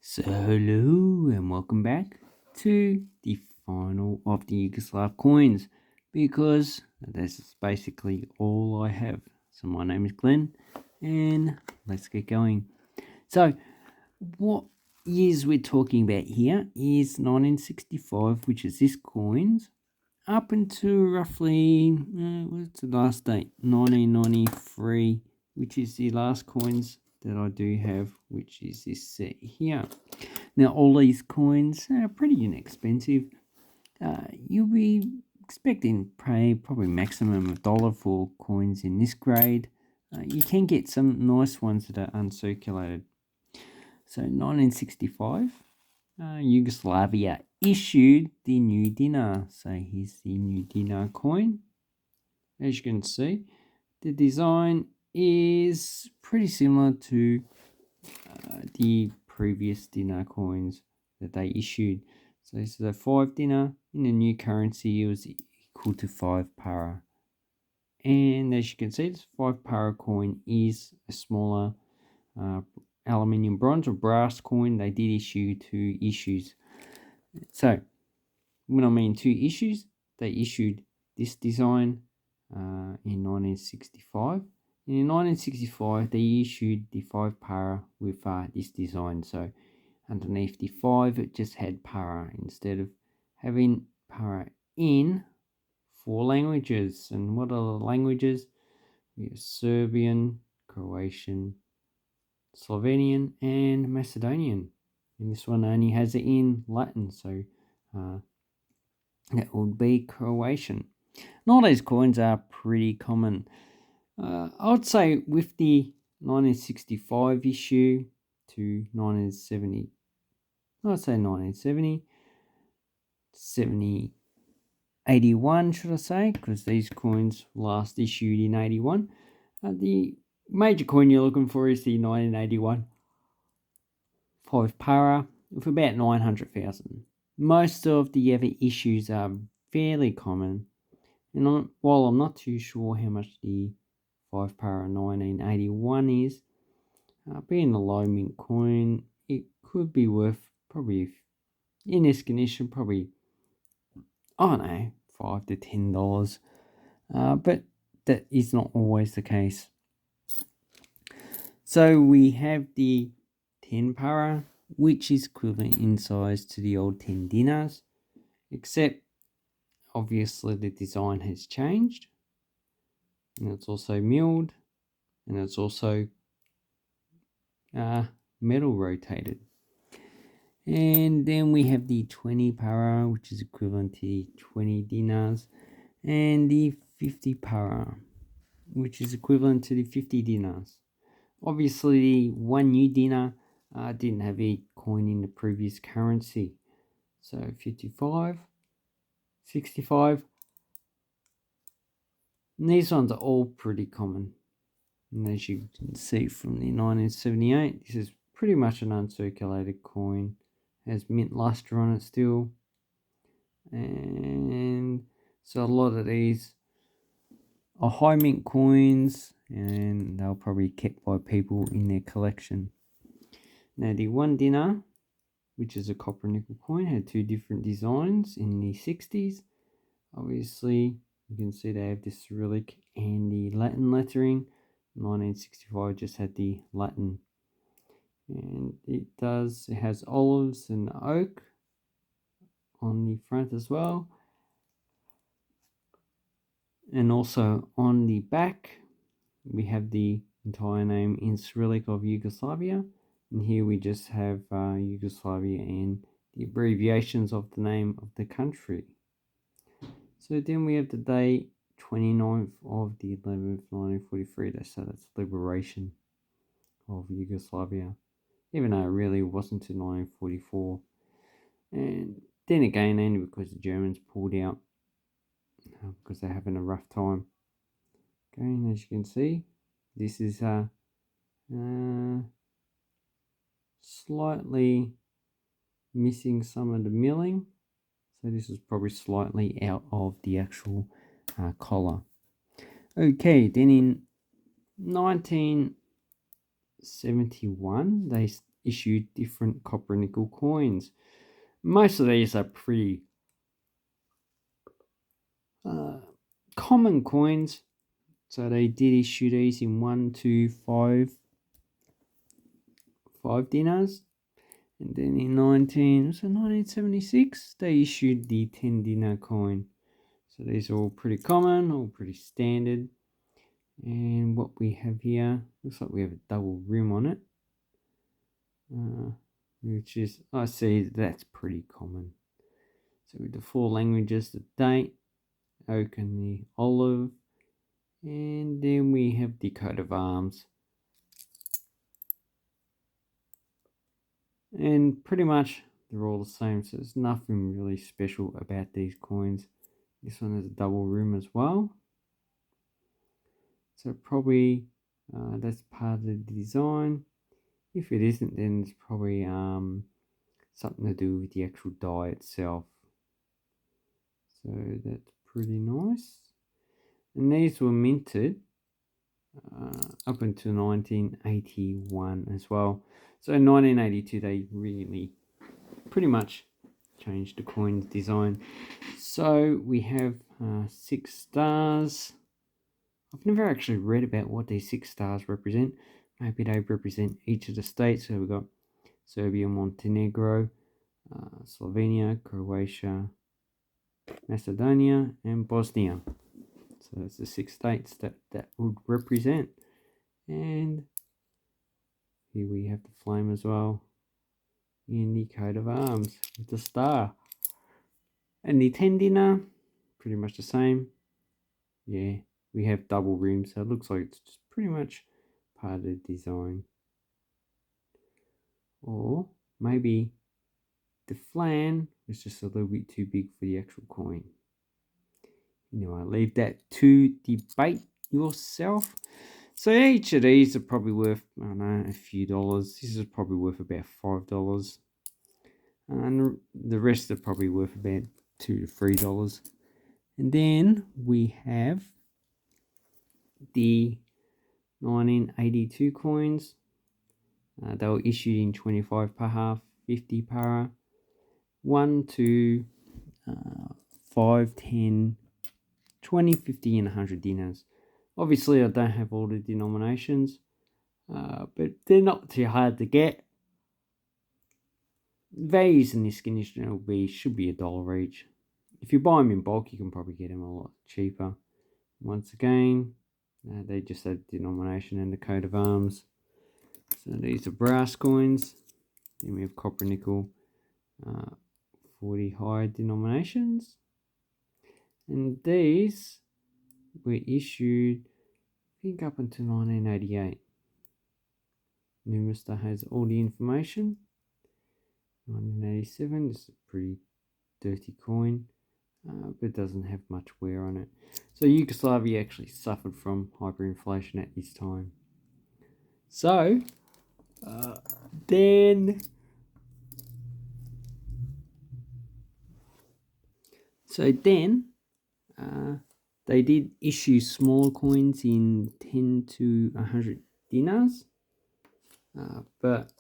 So hello and welcome back to the final of the Yugoslav coins because this is basically all I have. So my name is Glenn and let's get going. So what years we're talking about here is 1965, which is this coins, up until roughly, what's the last date? 1993, which is the last coins that I do have, which is this set here. Now, all these coins are pretty inexpensive. You'll be expecting pay probably maximum $1 for coins in this grade. You can get some nice ones that are uncirculated. So 1965, Yugoslavia issued the new dinar. So here's the new dinar coin. As you can see, the design is pretty similar to the previous dinar coins that they issued. So this is a 5 dinar. In the new currency, it was equal to 5 para. And as you can see, this 5 para coin is a smaller aluminium, bronze, or brass coin. They did issue 2 issues. So when I mean 2 issues, they issued this design in 1965. And in 1965, they issued the 5 para with this design. So underneath the 5, it just had para instead of having para in 4 languages. And what are the languages? We have Serbian, Croatian, Slovenian, and Macedonian. And this one only has it in Latin, so that would be Croatian. And all these coins are pretty common. I would say with the 1965 issue to 1970, I'd say 1970, 81 should I say, because these coins last issued in 81. The major coin you're looking for is the 1981 5 para with about 900,000. Most of the other issues are fairly common, and while I'm not too sure how much the 5 para 1981 is, being a low mint coin, it could be worth probably, in this condition, probably, I don't know, $5 to $10. But that is not always the case. So we have the 10 para, which is equivalent in size to the old 10 dinars, except obviously the design has changed, and it's also milled, and it's also metal rotated. And then we have the 20 para, which is equivalent to the 20 dinars, and the 50 para, which is equivalent to the 50 dinars. Obviously, the one new dinar didn't have a coin in the previous currency. So 55, 65, and these ones are all pretty common. And as you can see from the 1978, this is pretty much an uncirculated coin. It has mint luster on it still. And so a lot of these are high mint coins, and they'll probably kept by people in their collection. Now the 1 dinar, which is a copper nickel coin, had 2 different designs in the 60s. Obviously, you can see they have the Cyrillic and the Latin lettering. 1965 just had the Latin. And it has olives and oak on the front as well. And also on the back, we have the entire name in Cyrillic of Yugoslavia. And here we just have Yugoslavia and the abbreviations of the name of the country. So then we have the date 29th of the 11th, 1943. So that's liberation of Yugoslavia, even though it really wasn't until 1944. And then again, only because the Germans pulled out because they're having a rough time. Okay, and as you can see, this is slightly missing some of the milling. So this is probably slightly out of the actual collar. Okay, then in 1971, they issued different copper and nickel coins. Most of these are pretty common coins. So they did issue these in 1, 2, 5 dinars. And then in 1976, they issued the 10 dinar coin. So these are all pretty common, all pretty standard. And what we have here, looks like we have a double rim on it. Which is, I see that's pretty common. So with the 4 languages, the date, oak and the olive. And then we have the coat of arms. And pretty much they're all the same, so there's nothing really special about these coins. This one has a double rim as well. So probably that's part of the design. If it isn't, then it's probably something to do with the actual die itself. So that's pretty nice. And these were minted up until 1981 as well. So in 1982 they really pretty much changed the coin's design. So we have 6 stars. I've never actually read about what these 6 stars represent. Maybe they represent each of the states. So we've got Serbia, Montenegro, Slovenia, Croatia, Macedonia, and Bosnia. So that's the 6 states that would represent. And here we have the flame as well in the coat of arms with the star. And the 10 dinar, pretty much the same. Yeah, we have double rims, so it looks like it's just pretty much part of the design. Or maybe the flan was just a little bit too big for the actual coin. Anyway, I'll leave that to debate yourself. So each of these are probably worth, I don't know, a few dollars. This is probably worth about $5. And the rest are probably worth about $2 to $3. And then we have the 1982 coins. They were issued in 25 para, 50 para, 1, 2, 5, 10, 20, 50, and 100 dinars. Obviously, I don't have all the denominations, but they're not too hard to get. Values in this condition should be $1 each. If you buy them in bulk, you can probably get them a lot cheaper. Once again, they just have denomination and the coat of arms. So these are brass coins. Then we have copper, nickel, 40 high denominations. And these were issued, I think, up until 1988. Numista has all the information. 1987, this is a pretty dirty coin, but doesn't have much wear on it. So Yugoslavia actually suffered from hyperinflation at this time. So then they did issue smaller coins in 10 to 100 dinars, but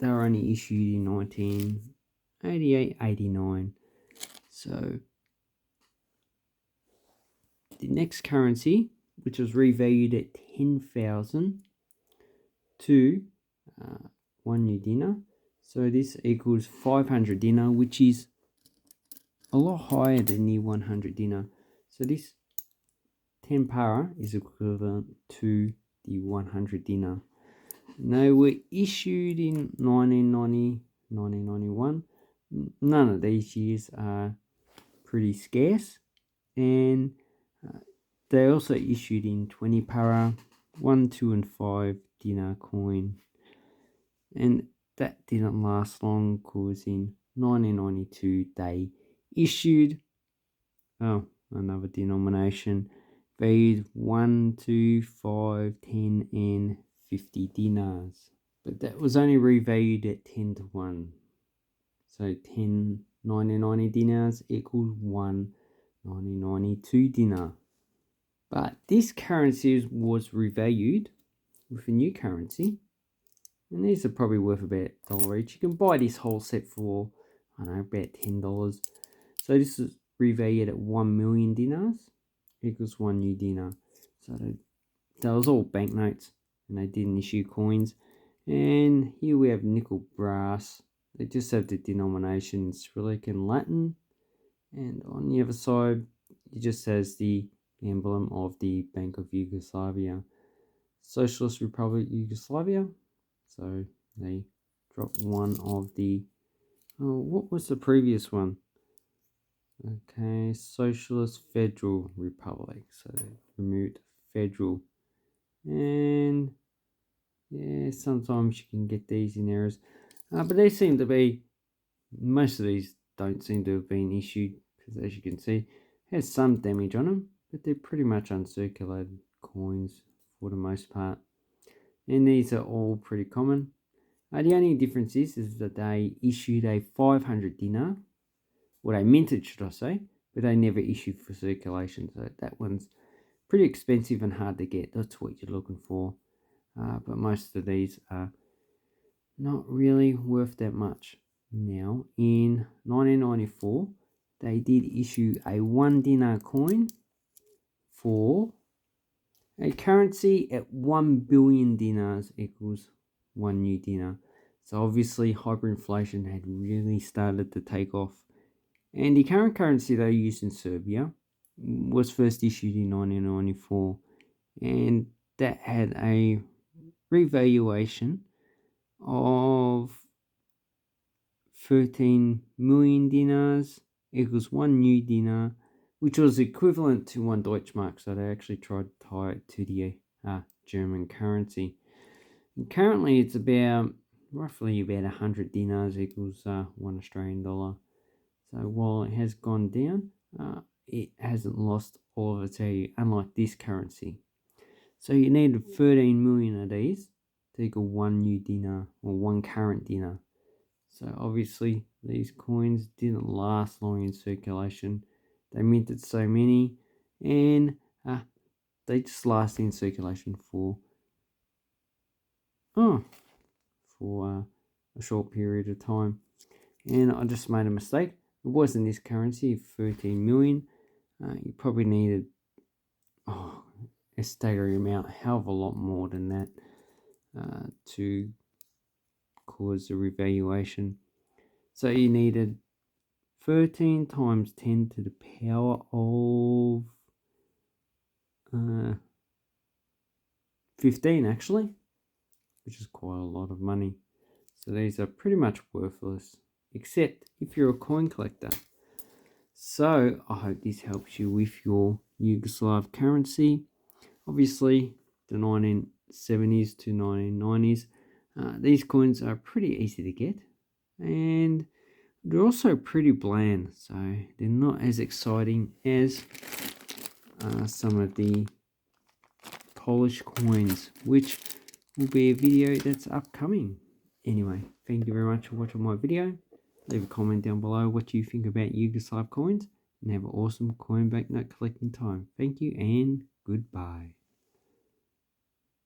they were only issued in 1988, 89. So the next currency, which was revalued at 10,000 to 1 new dinar. So this equals 500 dinar, which is a lot higher than the 100 dinar. So this 10 para is equivalent to the 100 dinar. And they were issued in 1990, 1991. None of these years are pretty scarce. And they also issued in 20 para, 1, 2, and 5 dinar coin. And that didn't last long because in 1992 they issued another denomination valued 1, 2, 5, 10, and 50 dinars. But that was only revalued at 10 to 1. So 10 1990 dinars equals 1 1992 dinar. But this currency was revalued with a new currency And these are probably worth about $1 each. You can buy this whole set for, I don't know, about $10. So this is revalued at 1 million dinars equals 1 new dinar. So that was all banknotes, and they didn't issue coins. And here we have nickel brass. They just have the denomination Cyrillic and Latin. And on the other side, it just has the emblem of the Bank of Yugoslavia. Socialist Republic Yugoslavia. So they dropped one of the, oh, what was the previous one? Okay, Socialist Federal Republic. So they removed federal. And yeah, sometimes you can get these in errors. But they seem to be, most of these don't seem to have been issued, because as you can see, it has some damage on them, but they're pretty much uncirculated coins for the most part. And these are all pretty common. The only difference is that they issued a 500 dinar, well, they minted, should I say, but they never issued for circulation. So that one's pretty expensive and hard to get. That's what you're looking for. But most of these are not really worth that much. Now, in 1994, they did issue a 1 dinar coin for a currency at 1 billion dinars equals 1 new dinar. So obviously hyperinflation had really started to take off. And the current currency they used in Serbia was first issued in 1994. And that had a revaluation of 13 million dinars equals 1 new dinar, which was equivalent to 1 Deutschmark. So they actually tried to tie it to the German currency. And currently it's roughly about 100 dinars equals 1 Australian dollar. So while it has gone down, it hasn't lost all of its value, unlike this currency. So you needed 13 million of these to equal 1 new dinar, or 1 current dinar. So obviously these coins didn't last long in circulation. They minted so many, and they just lasted in circulation for a short period of time. And I just made a mistake. It wasn't this currency, 13 million. You probably needed a staggering amount, a hell of a lot more than that to cause a revaluation. So you needed 13 times 10 to the power of 15 actually, which is quite a lot of money. So these are pretty much worthless, except if you're a coin collector. So I hope this helps you with your Yugoslav currency. Obviously, the 1970s to 1990s, these coins are pretty easy to get, and they're also pretty bland, so they're not as exciting as some of the Polish coins, which will be a video that's upcoming. Anyway, thank you very much for watching my video. Leave a comment down below what you think about Yugoslav coins, and have an awesome coin banknote collecting time. Thank you and goodbye.